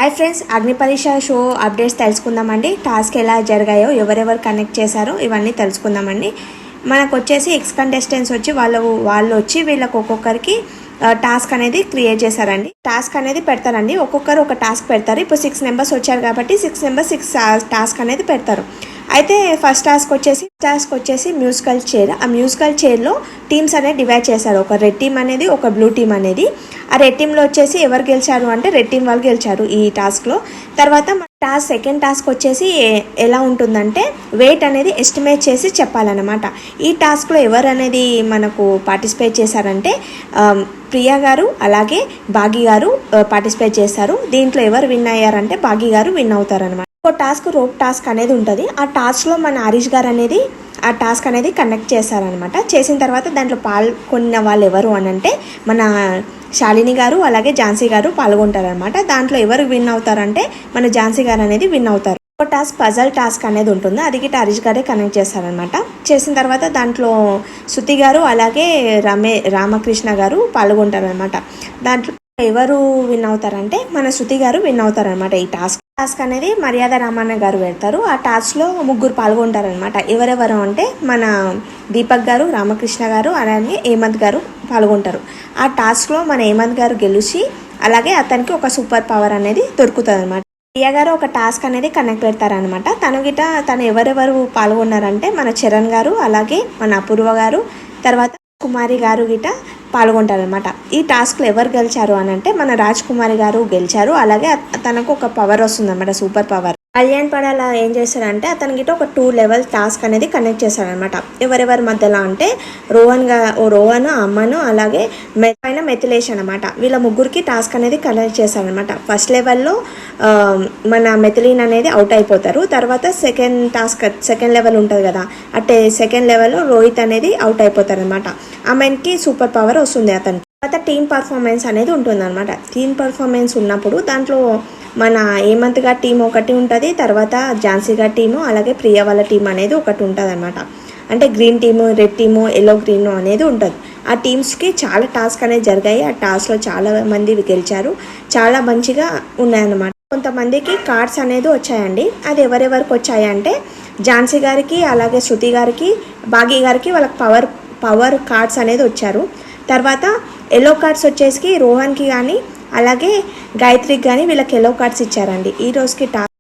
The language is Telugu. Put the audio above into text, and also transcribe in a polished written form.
హాయ్ ఫ్రెండ్స్, అగ్ని పరీక్ష షో అప్డేట్స్ తెలుసుకుందామండి. టాస్క్ ఎలా జరిగాయో, ఎవరెవరు కనెక్ట్ చేశారో ఇవన్నీ తెలుసుకుందామండి. మనకు వచ్చేసి ఎక్స్ కంటెస్టెంట్స్ వచ్చి వాళ్ళు వచ్చి వీళ్ళకి ఒక్కొక్కరికి టాస్క్ అనేది క్రియేట్ చేశారండి. టాస్క్ అనేది పెడతారండి, ఒక్కొక్కరు ఒక టాస్క్ పెడతారు. ఇప్పుడు 6 మెంబర్స్ వచ్చారు కాబట్టి 6 మెంబర్స్ 6 టాస్క్ అనేది పెడతారు. అయితే ఫస్ట్ టాస్క్ వచ్చేసి మ్యూజికల్ చైర్. ఆ మ్యూజికల్ చైర్లో టీమ్స్ అనేది డివైడ్ చేశారు. ఒక రెడ్ టీమ్ అనేది, ఒక బ్లూ టీమ్ అనేది. ఆ రెడ్ టీంలో వచ్చేసి ఎవరు గెలిచారు అంటే రెడ్ టీం వాళ్ళు గెలిచారు ఈ టాస్క్లో. తర్వాత సెకండ్ టాస్క్ వచ్చేసి ఎలా ఉంటుందంటే వెయిట్ అనేది ఎస్టిమేట్ చేసి చెప్పాలన్నమాట. ఈ టాస్క్లో ఎవరు అనేది మనకు పార్టిసిపేట్ చేశారంటే ప్రియా గారు అలాగే భాగి గారు పార్టిసిపేట్ చేశారు. దీంట్లో ఎవరు విన్ అయ్యారంటే భాగి గారు విన్ అవుతారనమాట. ఒక టాస్క్ రోప్ టాస్క్ అనేది ఉంటుంది. ఆ టాస్క్లో మన హరీష్ గారు అనేది ఆ టాస్క్ అనేది కండక్ట్ చేశారనమాట. చేసిన తర్వాత దాంట్లో పాల్గొన్న వాళ్ళు ఎవరు అని అంటే మన శాలిని గారు అలాగే ఝాన్సీ గారు పాల్గొంటారనమాట. దాంట్లో ఎవరు విన్ అవుతారంటే మన ఝాన్సీ గారు అనేది విన్ అవుతారు. ఒక టాస్క్ పజల్ టాస్క్ అనేది ఉంటుంది. అది గిట్ట హరీష్ గారే కనెక్ట్ చేస్తారనమాట. చేసిన తర్వాత దాంట్లో శృతి గారు అలాగే రామకృష్ణ గారు పాల్గొంటారనమాట. దాంట్లో ఎవరు విన్ అవుతారంటే మన శృతి గారు విన్ అవుతారనమాట. ఈ టాస్క్ అనేది మర్యాద రామన్న గారు పెడతారు. ఆ టాస్క్లో 3 పాల్గొంటారనమాట. ఎవరెవరు అంటే మన దీపక్ గారు, రామకృష్ణ గారు అలాగే హేమంత్ గారు పాల్గొంటారు. ఆ టాస్క్లో మన హేమంత్ గారు గెలిచి అలాగే అతనికి ఒక సూపర్ పవర్ అనేది దొరుకుతుంది అనమాట. ప్రియా గారు ఒక టాస్క్ అనేది కనెక్ట్ పెడతారనమాట. తను ఎవరెవరు పాల్గొన్నారంటే మన చరణ్ గారు అలాగే మన అపూర్వ గారు తర్వాత కుమారి గారు గిట పాల్గొంటారనమాట. ఈ టాస్క్లో ఎవరు గెలిచారు అని అంటే మన రాజ్ కుమారి గారు గెలిచారు. అలాగే తనకు ఒక పవర్ వస్తుంది అనమాట, సూపర్ పవర్. కళ్యాణ్ పడాల ఏం చేశాడంటే అతనికి ఒక 2 లెవెల్ టాస్క్ అనేది కనెక్ట్ చేశాడనమాట. ఎవరెవరి మధ్యలో అంటే రోహన్ అమ్మను అలాగే పైన మెథిలేష్ అనమాట. వీళ్ళ 3కి టాస్క్ అనేది కనెక్ట్ చేశాడనమాట. ఫస్ట్ లెవెల్లో మన మెథిలీన్ అనేది అవుట్ అయిపోతారు. తర్వాత సెకండ్ లెవెల్ ఉంటుంది కదా, అంటే సెకండ్ లెవెల్లో రోహిత్ అనేది అవుట్ అయిపోతారు అనమాట. ఆమెకి సూపర్ పవర్ వస్తుంది అతనికి. తర్వాత టీమ్ పర్ఫార్మెన్స్ అనేది ఉంటుంది అనమాట. టీమ్ పర్ఫార్మెన్స్ ఉన్నప్పుడు దాంట్లో మన హేమంత్ గారి టీం ఒకటి ఉంటుంది, తర్వాత ఝాన్సీ గారి టీము అలాగే ప్రియా వాళ్ళ టీం అనేది ఒకటి ఉంటుంది అనమాట. అంటే green team, red team, yellow green అనేది ఉంటుంది. ఆ టీమ్స్కి చాలా టాస్క్ అనేది జరిగాయి. ఆ టాస్క్లో చాలా మంది గెలిచారు. చాలా మంచిగా ఉన్నాయన్నమాట. కొంతమందికి కార్డ్స్ అనేది వచ్చాయండి. అది ఎవరెవరికి వచ్చాయంటే ఝాన్సీ గారికి అలాగే శృతి గారికి భాగి గారికి వాళ్ళకి పవర్ కార్డ్స్ అనేది వచ్చారు. తర్వాత ఎల్లో కార్డ్స్ వచ్చేసి రోహన్కి కానీ అలాగే గాయత్రికి కానీ వీళ్ళకి ఎల్లో కార్డ్స్ ఇచ్చారండి. ఈ రోజుకి